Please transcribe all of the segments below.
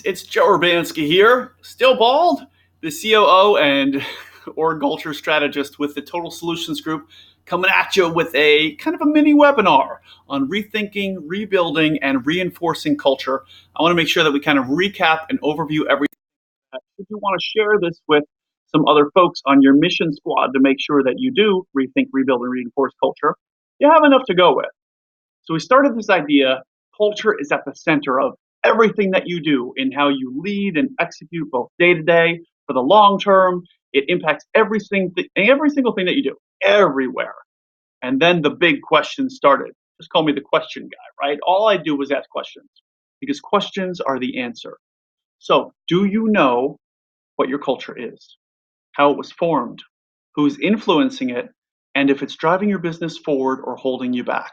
It's Joe Urbanski here, still bald, the COO and org culture strategist with the Total Solutions Group, coming at you with a kind of a mini webinar on rethinking, rebuilding, and reinforcing culture. I want to make sure that we kind of recap and overview everything. If you want to share this with some other folks on your mission squad to make sure that you do rethink, rebuild, and reinforce culture, you have enough to go with. So we started this idea, culture is at the center of everything that you do in how you lead and execute both day to day for the long term. It impacts every single thing that you do, everywhere. And then the big question started. Just call me the question guy, right? All I do was ask questions because questions are the answer. So do you know what your culture is, how it was formed, who's influencing it, and if it's driving your business forward or holding you back?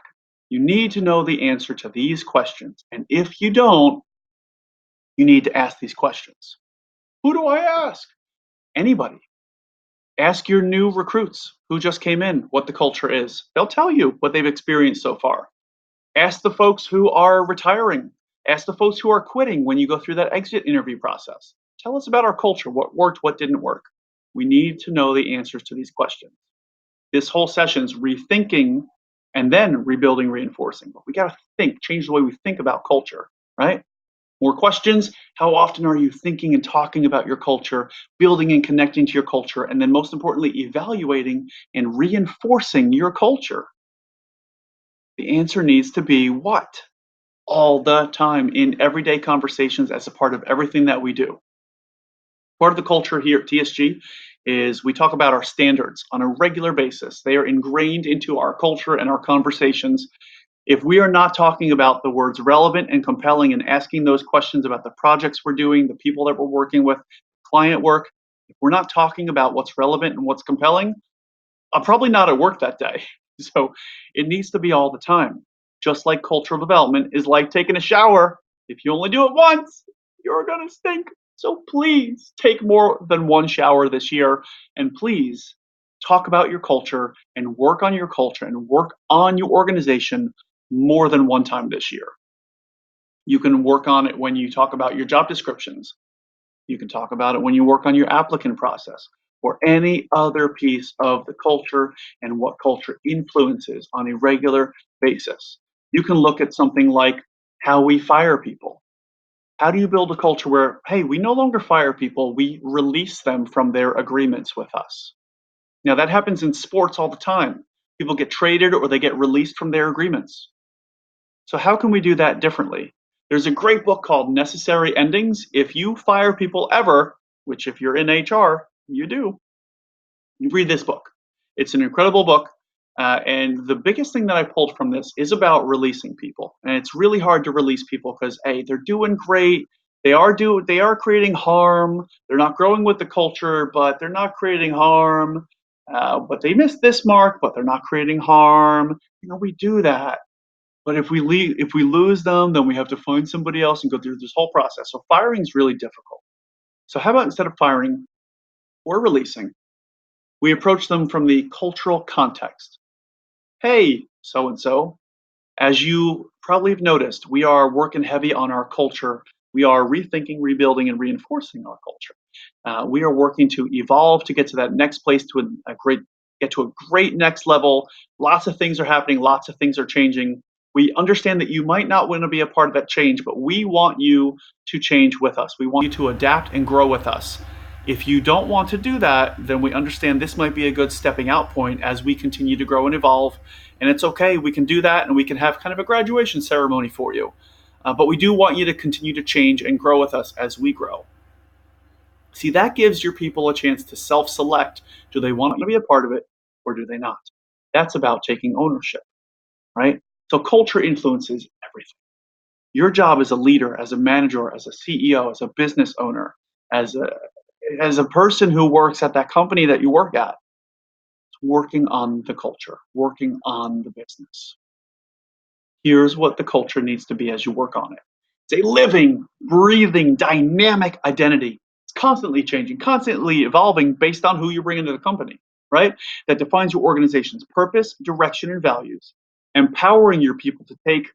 You need to know the answer to these questions. And if you don't, you need to ask these questions. Who do I ask? Anybody. Ask your new recruits who just came in what the culture is. They'll tell you what they've experienced so far. Ask the folks who are retiring. Ask the folks who are quitting when you go through that exit interview process. Tell us about our culture, what worked, what didn't work. We need to know the answers to these questions. This whole session is rethinking and then rebuilding, reinforcing. But we got to think, change the way we think about culture, right? More questions. How often are you thinking and talking about your culture, building and connecting to your culture, and then most importantly, evaluating and reinforcing your culture? The answer needs to be what? All the time in everyday conversations as a part of everything that we do. Part of the culture here at TSG is we talk about our standards on a regular basis. They are ingrained into our culture and our conversations. If we are not talking about the words relevant and compelling and asking those questions about the projects we're doing, the people that we're working with, client work, if we're not talking about what's relevant and what's compelling, I'm probably not at work that day. So it needs to be all the time. Just like cultural development is like taking a shower. If you only do it once, you're going to stink. So please take more than one shower this year. And please talk about your culture and work on your culture and work on your organization more than one time this year. You can work on it when you talk about your job descriptions. You can talk about it when you work on your applicant process or any other piece of the culture and what culture influences on a regular basis. You can look at something like how we fire people. How do you build a culture where, hey, we no longer fire people, we release them from their agreements with us? Now, that happens in sports all the time. People get traded or they get released from their agreements. So how can we do that differently? There's a great book called Necessary Endings. If you fire people ever, which if you're in HR, you do, you read this book. It's an incredible book. And the biggest thing that I pulled from this is about releasing people. And it's really hard to release people because, hey, they're doing great. They are creating harm. They're not growing with the culture, but they're not creating harm. But they missed this mark, but they're not creating harm. We do that. But if we lose them, then we have to find somebody else and go through this whole process. So firing is really difficult. So how about instead of firing or releasing, we approach them from the cultural context? Hey, so-and-so, as you probably have noticed, we are working heavy on our culture. We are rethinking, rebuilding, and reinforcing our culture. We are working to evolve to get to that next place, to get to a great next level. Lots of things are happening. Lots of things are changing. We understand that you might not want to be a part of that change, but we want you to change with us. We want you to adapt and grow with us. If you don't want to do that, then we understand this might be a good stepping out point as we continue to grow and evolve. And it's okay, we can do that, and we can have kind of a graduation ceremony for you. But we do want you to continue to change and grow with us as we grow. See, that gives your people a chance to self-select. Do they want to be a part of it or do they not? That's about taking ownership, right? So culture influences everything. Your job as a leader, as a manager, as a CEO, as a business owner, as a person who works at that company that you work at, it's working on the culture, working on the business. Here's what the culture needs to be as you work on it. It's a living, breathing, dynamic identity. It's constantly changing, constantly evolving based on who you bring into the company, right? That defines your organization's purpose, direction, and values. Empowering your people to take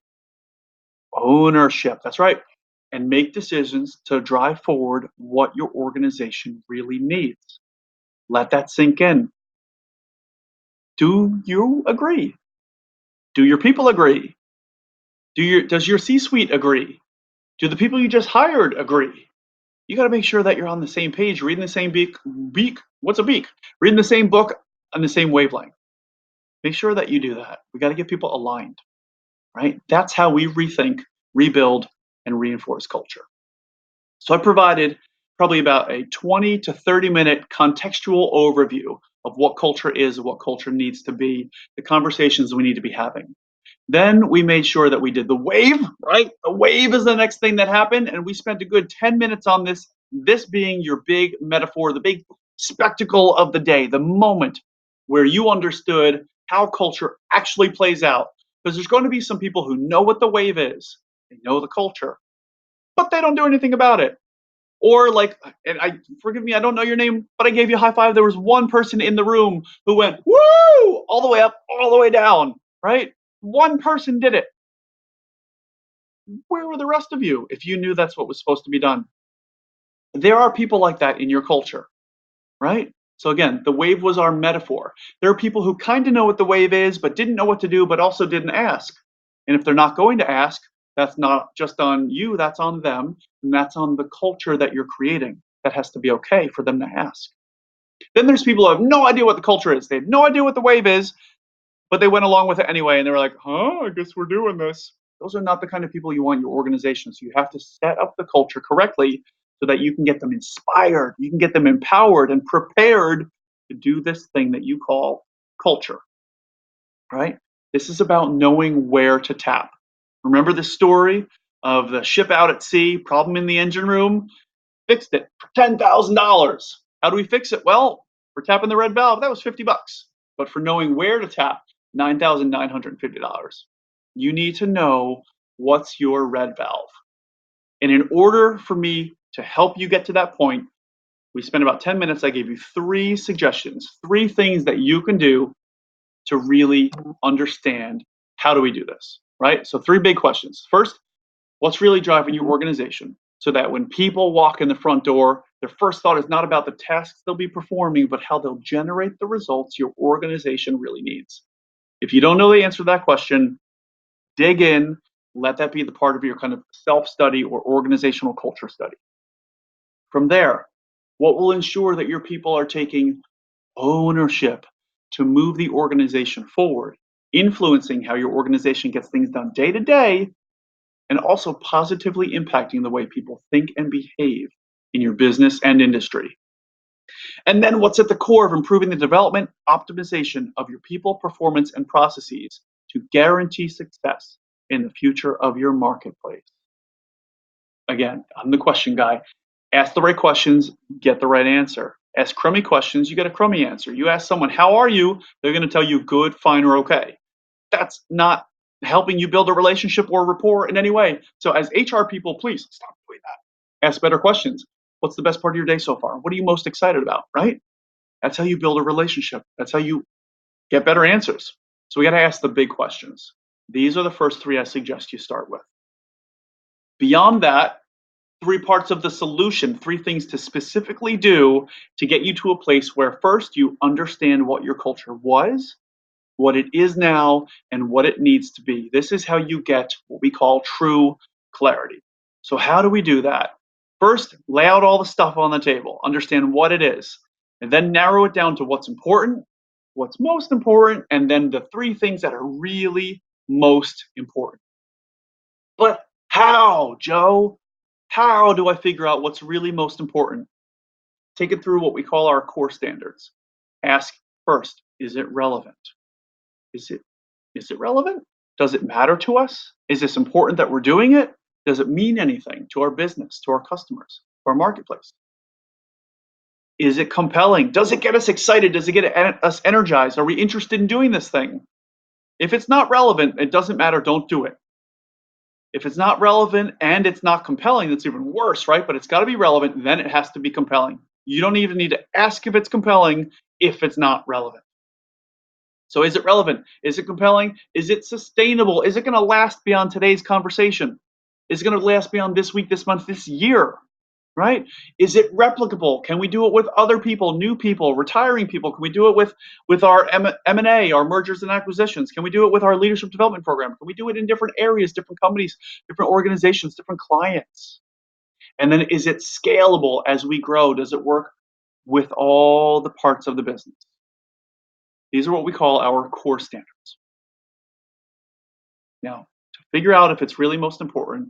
ownership. That's right. and make decisions to drive forward what your organization really needs. Let that sink in. Do you agree? Do your people agree? Does your C-suite agree? Do the people you just hired agree? You got to make sure that you're on the same page, reading the same beak. What's a beak? Reading the same book on the same wavelength. Make sure that you do that. We got to get people aligned, right? That's how we rethink, rebuild, and reinforce culture. So I provided probably about a 20 to 30-minute contextual overview of what culture is, what culture needs to be, the conversations we need to be having. Then we made sure that we did the wave, right? The wave is the next thing that happened. And we spent a good 10 minutes on this being your big metaphor, the big spectacle of the day, the moment where you understood how culture actually plays out. Because there's going to be some people who know what the wave is, they know the culture, but they don't do anything about it. Or like, and I forgive me, I don't know your name, but I gave you a high five. There was one person in the room who went, woo, all the way up, all the way down, right? One person did it. Where were the rest of you if you knew that's what was supposed to be done? There are people like that in your culture, right? So again, the wave was our metaphor. There are people who kind of know what the wave is, but didn't know what to do, but also didn't ask. And if they're not going to ask, that's not just on you, that's on them. And that's on the culture that you're creating. That has to be okay for them to ask. Then there's people who have no idea what the culture is. They have no idea what the wave is, but they went along with it anyway. And they were like, I guess we're doing this. Those are not the kind of people you want in your organization. So you have to set up the culture correctly so that you can get them inspired, you can get them empowered and prepared to do this thing that you call culture, right? This is about knowing where to tap. Remember the story of the ship out at sea, problem in the engine room? Fixed it for $10,000. How do we fix it? Well, for tapping the red valve, that was $50. But for knowing where to tap, $9,950. You need to know what's your red valve. And in order for me to help you get to that point, we spent about 10 minutes. I gave you 3 suggestions, 3 things that you can do to really understand how do we do this, right? So 3 big questions. First, what's really driving your organization so that when people walk in the front door, their first thought is not about the tasks they'll be performing, but how they'll generate the results your organization really needs. If you don't know the answer to that question, dig in, let that be the part of your kind of self-study or organizational culture study. From there, what will ensure that your people are taking ownership to move the organization forward, influencing how your organization gets things done day to day, and also positively impacting the way people think and behave in your business and industry. And then what's at the core of improving the development, optimization of your people, performance, and processes to guarantee success in the future of your marketplace. Again, I'm the question guy. Ask the right questions, get the right answer. Ask crummy questions, you get a crummy answer. You ask someone, how are you? They're going to tell you good, fine, or okay. That's not helping you build a relationship or rapport in any way. So as HR people, please stop doing that. Ask better questions. What's the best part of your day so far? What are you most excited about, right? That's how you build a relationship. That's how you get better answers. So we got to ask the big questions. These are the first 3 I suggest you start with. Beyond that, 3 parts of the solution, 3 things to specifically do to get you to a place where first you understand what your culture was, what it is now, and what it needs to be. This is how you get what we call true clarity. So how do we do that? First, lay out all the stuff on the table, understand what it is, and then narrow it down to what's important, what's most important, and then the 3 things that are really most important. But how, Joe? How do I figure out what's really most important? Take it through what we call our core standards. Ask first, is it relevant? Is it relevant? Does it matter to us? Is this important that we're doing it? Does it mean anything to our business, to our customers, to our marketplace? Is it compelling? Does it get us excited? Does it get us energized? Are we interested in doing this thing? If it's not relevant, it doesn't matter, don't do it. If it's not relevant and it's not compelling, that's even worse, right? But it's got to be relevant, then it has to be compelling. You don't even need to ask if it's compelling if it's not relevant. So is it relevant? Is it compelling? Is it sustainable? Is it going to last beyond today's conversation? Is it going to last beyond this week, this month, this year? Right? Is it replicable? Can we do it with other people, new people, retiring people? Can we do it with our M&A, our mergers and acquisitions? Can we do it with our leadership development program? Can we do it in different areas, different companies, different organizations, different clients? And then is it scalable as we grow? Does it work with all the parts of the business? These are what we call our core standards. Now, to figure out if it's really most important,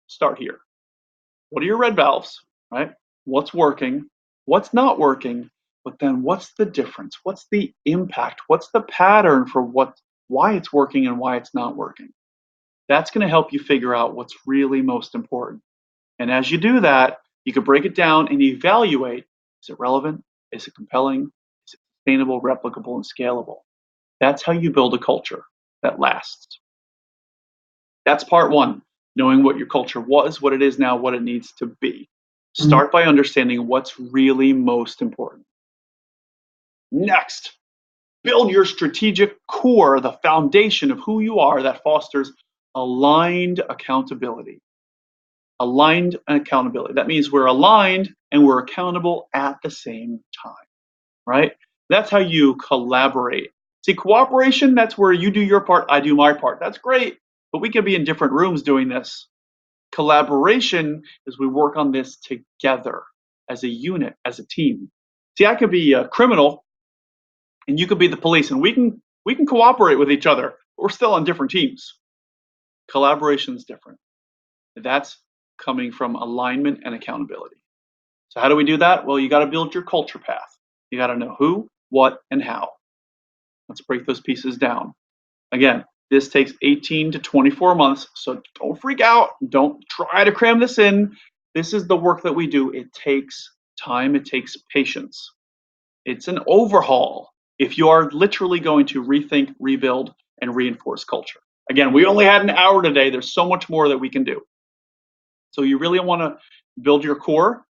start here. What are your red valves, right? What's working? What's not working? But then what's the difference? What's the impact? What's the pattern for why it's working and why it's not working? That's going to help you figure out what's really most important. And as you do that, you can break it down and evaluate, is it relevant? Is it compelling? Is it sustainable, replicable, and scalable? That's how you build a culture that lasts. That's part one, knowing what your culture was, what it is now, what it needs to be. Start by understanding what's really most important. Next, build your strategic core, the foundation of who you are that fosters aligned accountability. Aligned accountability. That means we're aligned and we're accountable at the same time, right? That's how you collaborate. See, cooperation, that's where you do your part, I do my part. That's great, but we can be in different rooms doing this. Collaboration is we work on this together as a unit, as a team. See, I could be a criminal and you could be the police, and we can cooperate with each other, but we're still on different teams. Collaboration is different. That's coming from alignment and accountability. So how do we do that? Well, you got to build your culture path. You got to know who, what, and how. Let's break those pieces down. Again, this takes 18 to 24 months, so don't freak out. Don't try to cram this in. This is the work that we do. It takes time, it takes patience. It's an overhaul if you are literally going to rethink, rebuild, and reinforce culture. Again, we only had an hour today. There's so much more that we can do. So you really want to build your core.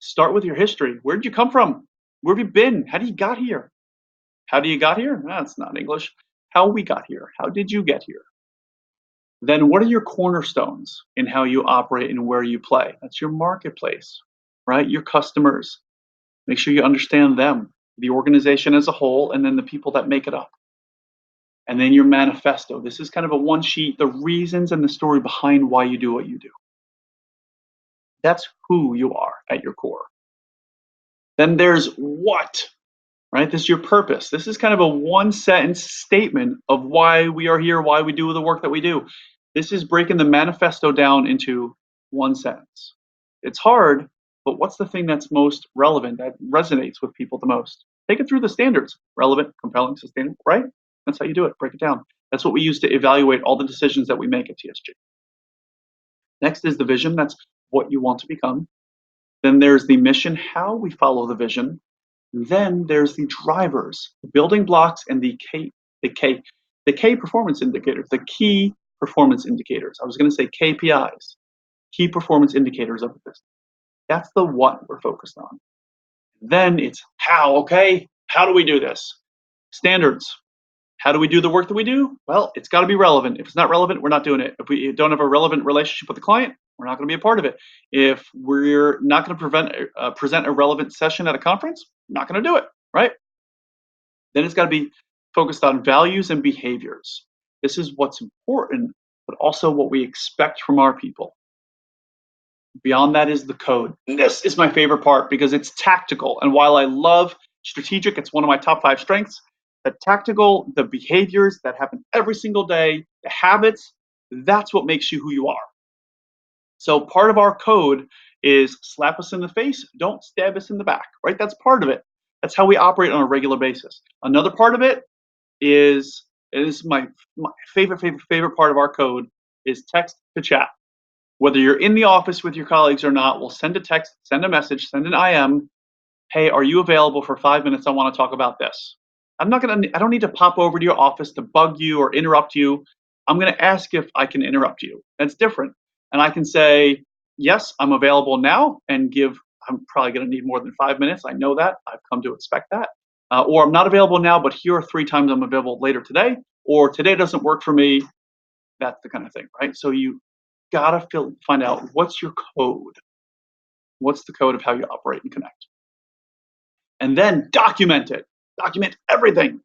Start with your history. Where did you come from? Where have you been? How did you got here? How do you got here? That's not English. How we got here. How did you get here? Then what are your cornerstones in how you operate and where you play? That's your marketplace, right? Your customers. Make sure you understand them, the organization as a whole, and then the people that make it up. And then your manifesto. This is kind of a one sheet, the reasons and the story behind why you do what you do. That's who you are at your core. Then there's what, right? This is your purpose. This is kind of a one sentence statement of why we are here, why we do the work that we do. This is breaking the manifesto down into one sentence. It's hard, but what's the thing that's most relevant, that resonates with people the most? Take it through the standards: relevant, compelling, sustainable, right? That's how you do it. Break it down. That's what we use to evaluate all the decisions that we make at TSG. Next is the vision. That's what you want to become. Then there's the mission, how we follow the vision. Then there's the drivers, the building blocks, and the K performance indicators, the key performance indicators. I was going to say KPIs, key performance indicators of the business. That's the what we're focused on. Then it's how, okay? How do we do this? Standards. How do we do the work that we do? Well, it's got to be relevant. If it's not relevant, we're not doing it. If we don't have a relevant relationship with the client, we're not going to be a part of it. If we're not going to present a relevant session at a conference, we're not going to do it, right? Then it's got to be focused on values and behaviors. This is what's important, but also what we expect from our people. Beyond that is the code. This is my favorite part because it's tactical. And while I love strategic, it's one of my top 5 strengths. The tactical, the behaviors that happen every single day, the habits, that's what makes you who you are. So part of our code is slap us in the face, don't stab us in the back, right? That's part of it. That's how we operate on a regular basis. Another part of it is, and this is my favorite part of our code, is text to chat. Whether you're in the office with your colleagues or not, we'll send a text, send a message, send an IM. Hey, are you available for 5 minutes? I want to talk about this. I don't need to pop over to your office to bug you or interrupt you. I'm going to ask if I can interrupt you. That's different. And I can say, yes, I'm available now, and I'm probably going to need more than 5 minutes. I know that. I've come to expect that. Or I'm not available now, but here are 3 times I'm available later today. Or today doesn't work for me. That's the kind of thing, right? So you gotta find out what's your code. What's the code of how you operate and connect? And then document it. Document everything.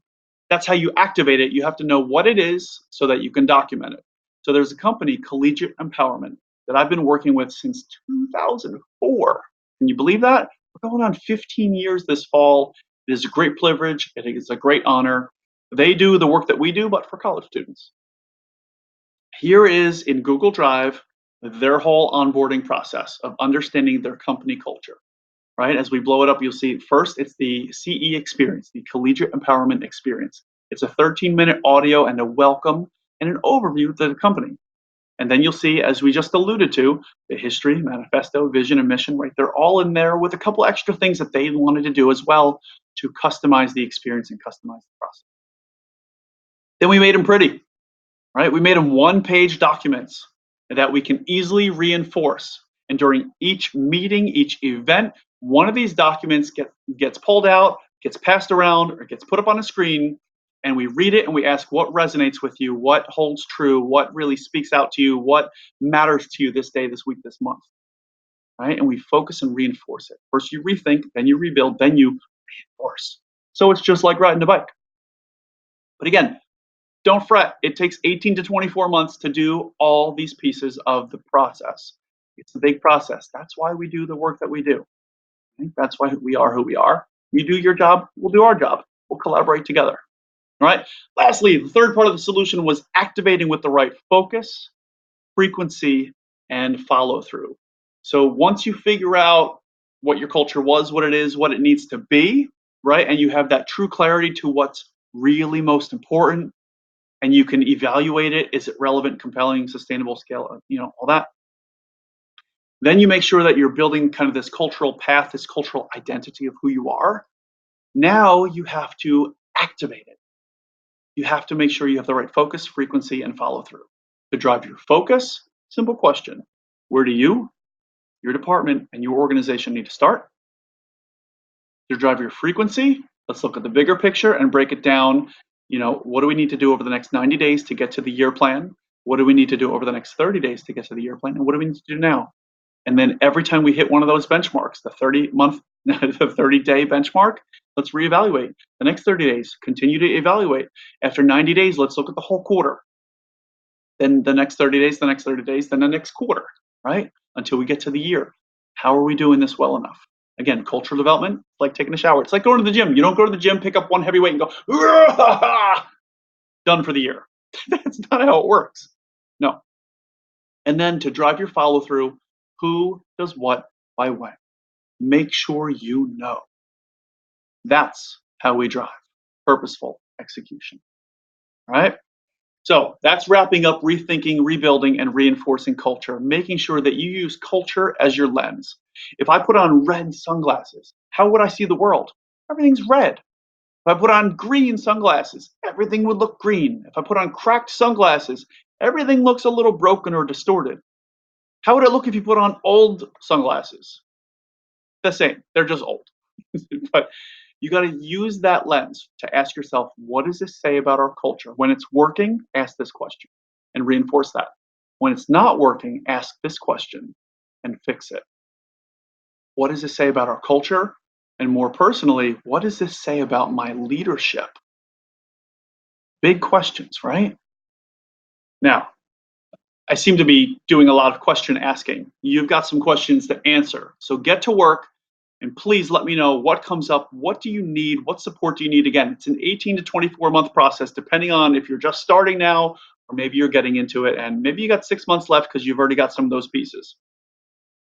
That's how you activate it. You have to know what it is so that you can document it. So there's a company, Collegiate Empowerment, that I've been working with since 2004. Can you believe that? We're going on 15 years this fall. It is a great privilege. It is a great honor. They do the work that we do, but for college students. Here is in Google Drive their whole onboarding process of understanding their company culture. Right? As we blow it up, you'll see first it's the CE experience, the Collegiate Empowerment Experience. It's a 13-minute audio and a welcome and an overview to the company. And then you'll see, as we just alluded to, the history, manifesto, vision, and mission, right? They're all in there with a couple extra things that they wanted to do as well to customize the experience and customize the process. Then we made them pretty, right? We made them one-page documents that we can easily reinforce. And during each meeting, each event, one of these documents gets pulled out, gets passed around, or gets put up on a screen, and we read it and we ask what resonates with you, what holds true, what really speaks out to you, what matters to you this day, this week, this month, right? And we focus and reinforce it. First you rethink, then you rebuild, then you reinforce. So it's just like riding a bike. But again, don't fret. It takes 18 to 24 months to do all these pieces of the process. It's a big process. That's why we do the work that we do. That's why we are who we are. You do your job, we'll do our job. We'll collaborate together. All right. Lastly, the third part of the solution was activating with the right focus, frequency, and follow through. So once you figure out what your culture was, what it is, what it needs to be, right, and you have that true clarity to what's really most important, and you can evaluate it. Is it relevant, compelling, sustainable, scale, all that. Then you make sure that you're building kind of this cultural path, this cultural identity of who you are. Now you have to activate it. You have to make sure you have the right focus, frequency, and follow through. To drive your focus, simple question. Where do you, your department, and your organization need to start? To drive your frequency, let's look at the bigger picture and break it down. What do we need to do over the next 90 days to get to the year plan? What do we need to do over the next 30 days to get to the year plan? And what do we need to do now? And then every time we hit one of those benchmarks, the 30-month, the 30-day benchmark, let's reevaluate. The next 30 days, continue to evaluate. After 90 days, let's look at the whole quarter. Then the next 30 days, the next 30 days, then the next quarter, right? Until we get to the year. How are we doing this well enough? Again, cultural development, like taking a shower. It's like going to the gym. You don't go to the gym, pick up one heavy weight and go, done for the year. That's not how it works. No. And then to drive your follow through, who does what by when? Make sure you know. That's how we drive purposeful execution. All right? So that's wrapping up rethinking, rebuilding, and reinforcing culture, making sure that you use culture as your lens. If I put on red sunglasses, how would I see the world? Everything's red. If I put on green sunglasses, everything would look green. If I put on cracked sunglasses, everything looks a little broken or distorted. How would it look if you put on old sunglasses? The same. They're just old. But you got to use that lens to ask yourself, what does this say about our culture? When it's working, ask this question and reinforce that. When it's not working, ask this question and fix it. What does this say about our culture? And more personally, what does this say about my leadership? Big questions, right? Now, I seem to be doing a lot of question asking. You've got some questions to answer. So get to work and please let me know what comes up. What do you need? What support do you need? Again, it's an 18 to 24 month process, depending on if you're just starting now or maybe you're getting into it and maybe you got 6 months left because you've already got some of those pieces.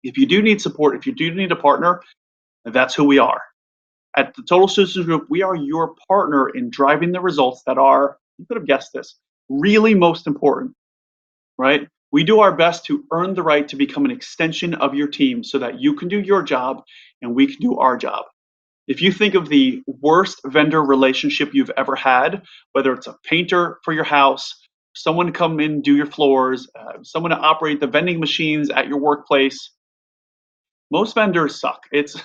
If you do need support, if you do need a partner, that's who we are. At the Total Solutions Group, we are your partner in driving the results that are, you could have guessed this, really most important, right? We do our best to earn the right to become an extension of your team so that you can do your job and we can do our job. If you think of the worst vendor relationship you've ever had, whether it's a painter for your house, someone to come in and do your floors, someone to operate the vending machines at your workplace, most vendors suck. It's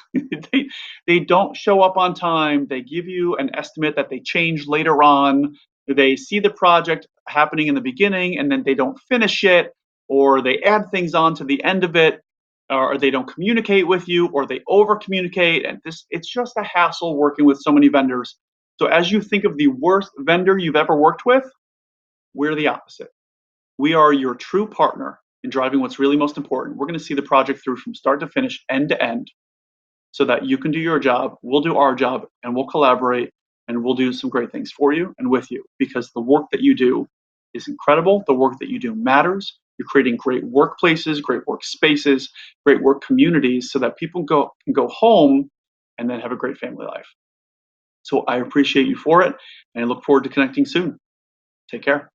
they don't show up on time. They give you an estimate that they change later on. They see the project happening in the beginning and then they don't finish it, or they add things on to the end of it, or they don't communicate with you, or they over communicate. And it's just a hassle working with so many vendors. So as you think of the worst vendor you've ever worked with, we're the opposite. We are your true partner in driving what's really most important. We're going to see the project through from start to finish, end to end, so that you can do your job, we'll do our job, and we'll collaborate, and we'll do some great things for you and with you, because the work that you do is incredible. The work that you do matters. You're creating great workplaces, great workspaces, great work communities, so that people can go home and then have a great family life. So I appreciate you for it, and I look forward to connecting soon. Take care.